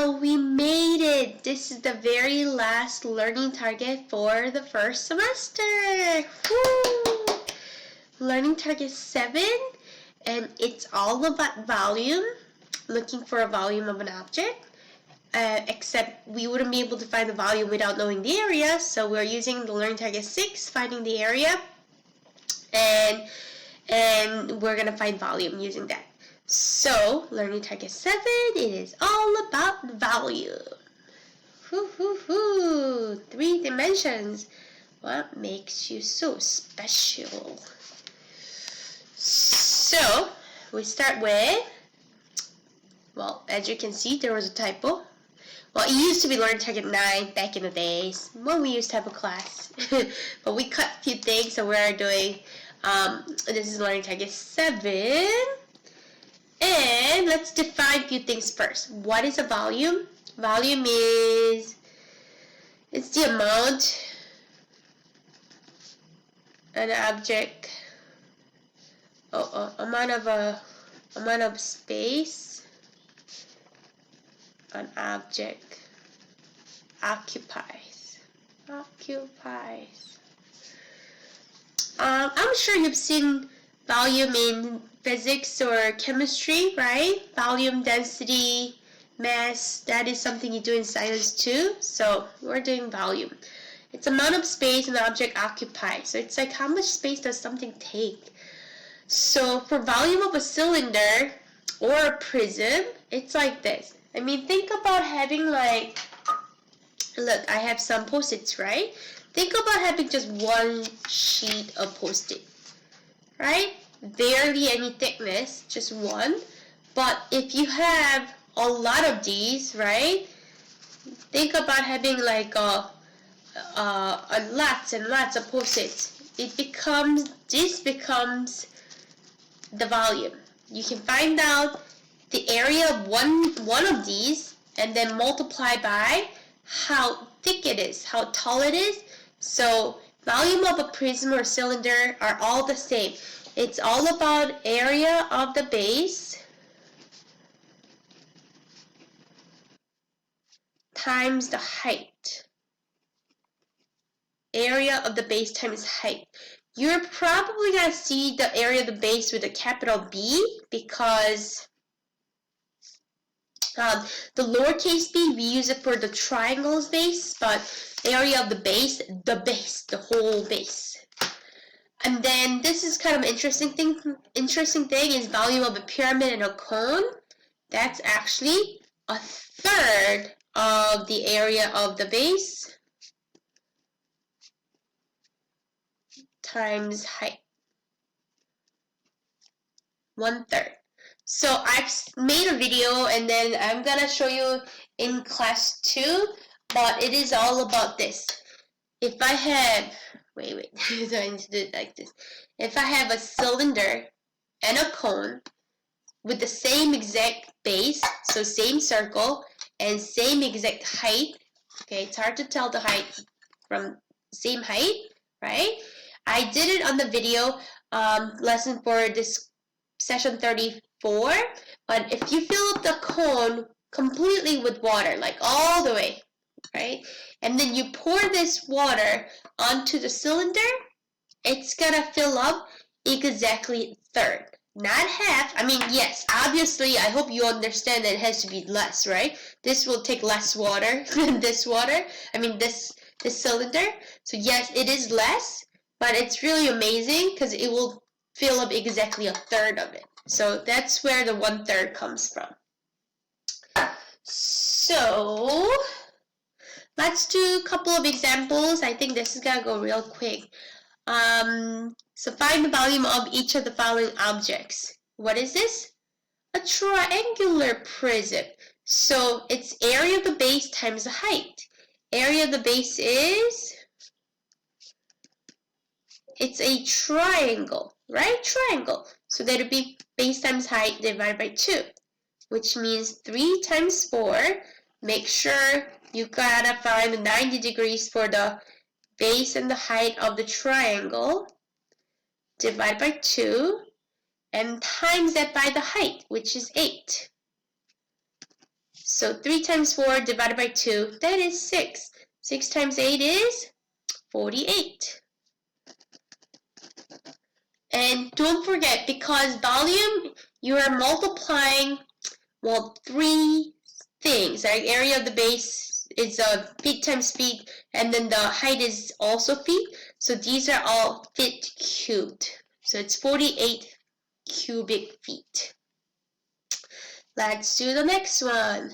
Wow, we made it! This is the very last learning target for the first semester. Woo! Learning target 7, and it's all about volume, looking for a volume of an object. Except we wouldn't be able to find the volume without knowing the area, so we're using the learning target 6, finding the area, and we're gonna find volume using that. So learning target 7, it is all about volume. 3 dimensions. What makes you so special? So we start with, well, as you can see, there was a typo. Well, it used to be learning target 9 back in the days when we used to have a class. But we cut a few things, so we're doing, this is learning target 7. And let's define a few things first. What is a volume? Volume is, it's the amount an object, amount of space an object occupies. I'm sure you've seen volume in physics or chemistry, right? Volume, density, mass, that is something you do in science too. So we're doing volume. It's amount of space an object occupies. So it's like how much space does something take? So for volume of a cylinder or a prism, it's like this. I mean, think about having like, look, I have some Post-its, right? Think about having just one sheet of Post-it, right? Barely any thickness, just one. But if you have a lot of these, right? Think about having like lots and lots of Post-its. This becomes the volume. You can find out the area of one of these and then multiply by how thick it is, how tall it is. So volume of a prism or cylinder are all the same. It's all about area of the base times the height. Area of the base times height. You're probably going to see the area of the base with a capital B because the lowercase b, we use it for the triangle's base, but area of the base, the whole base. And then this is kind of interesting thing is volume of a pyramid and a cone. That's actually a third of the area of the base times height. 1/3. So I've made a video and then I'm gonna show you in class 2, but it is all about this. If I have, wait, so I need to do it like this. If I have a cylinder and a cone with the same exact base, so same circle and same exact height, okay, it's hard to tell the height from same height, right? I did it on the video lesson for this session 34, but if you fill up the cone completely with water, like all the way, right, and then you pour this water onto the cylinder, it's gonna fill up exactly 1/3, not half. I mean, yes, obviously, I hope you understand that it has to be less, right? This will take less water than this cylinder. So yes, it is less, but it's really amazing because it will fill up exactly 1/3 of it. So that's where the 1/3 comes from. So let's do a couple of examples. I think this is gonna go real quick. So find the volume of each of the following objects. What is this? A triangular prism. So it's area of the base times the height. Area of the base is, it's a triangle, right? Triangle. So that would be base times height divided by 2, which means 3 times 4. Make sure you gotta find the 90 degrees for the base and the height of the triangle. Divide by 2 and times that by the height, which is 8. So 3 times 4 divided by 2, that is 6. 6 times 8 is 48. And don't forget, because volume, you are multiplying, well, 3 things. Right? Area of the base is feet times feet, and then the height is also feet. So these are all feet cubed. So it's 48 cubic feet. Let's do the next one.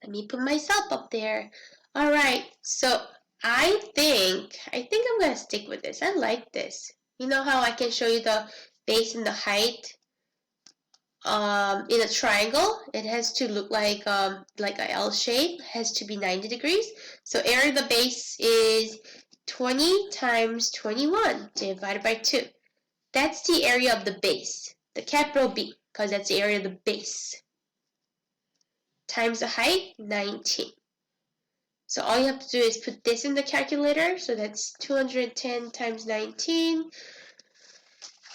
Let me put myself up there. All right, so I think I'm gonna stick with this. I like this. You know how I can show you the base and the height in a triangle? It has to look like a L shape. It has to be 90 degrees. So area of the base is 20 times 21 divided by 2. That's the area of the base, the capital B, because that's the area of the base. Times the height, 19. So all you have to do is put this in the calculator. So that's 210 times 19.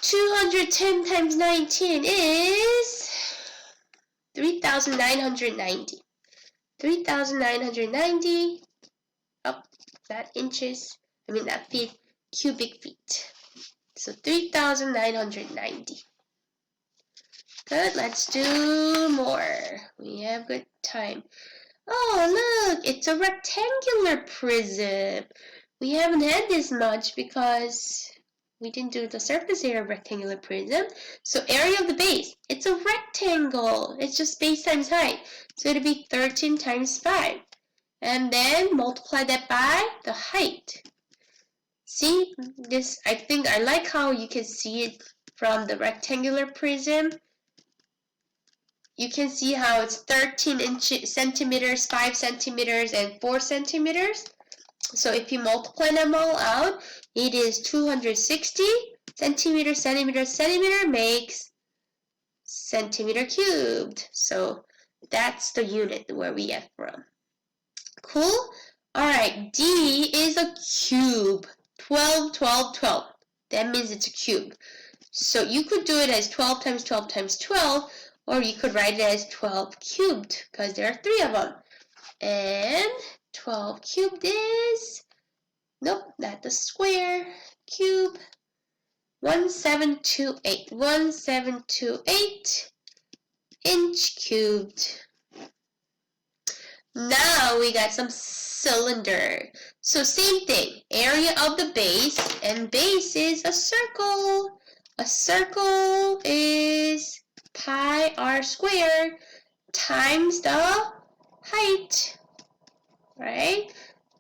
210 times 19 is 3,990. 3,990. Oh, not inches. I mean not feet. Cubic feet. So 3,990. Good, let's do more. We have good time. Oh, look, it's a rectangular prism. We haven't had this much because we didn't do the surface area of rectangular prism. So area of the base, it's a rectangle. It's just base times height. So it'll be 13 times 5. And then multiply that by the height. See, this, I think I like how you can see it from the rectangular prism. You can see how it's 13 centimeters, 5 centimeters, and 4 centimeters. So if you multiply them all out, it is 260 centimeters, centimeter makes centimeter cubed. So that's the unit where we get from. Cool? Alright, D is a cube. 12, 12, 12. That means it's a cube. So you could do it as 12 times 12 times 12, or you could write it as 12 cubed, because there are 3 of them. And 12 cubed is, nope, not the square, cube, 1728. 1728 inch cubed. Now we got some cylinder. So same thing, area of the base, and base is a circle. A circle is pi r squared times the height, right?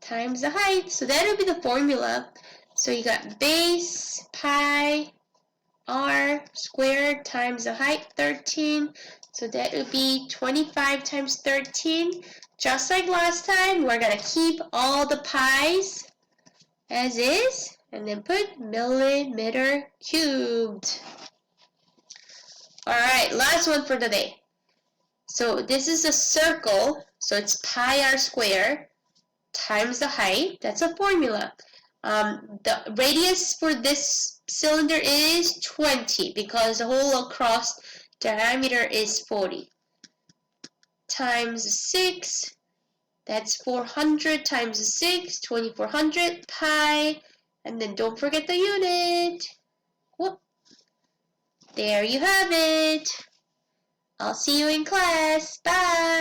Times the height. So that would be the formula. So you got base pi r squared times the height, 13. So that would be 25 times 13. Just like last time, we're going to keep all the pi's as is, and then put millimeter cubed. Alright, last one for today. So this is a circle, so it's pi r squared times the height. That's a formula. The radius for this cylinder is 20 because the whole across diameter is 40. Times 6, that's 400 times 6, 2400 pi, and then don't forget the unit. Whoop. There you have it. I'll see you in class. Bye.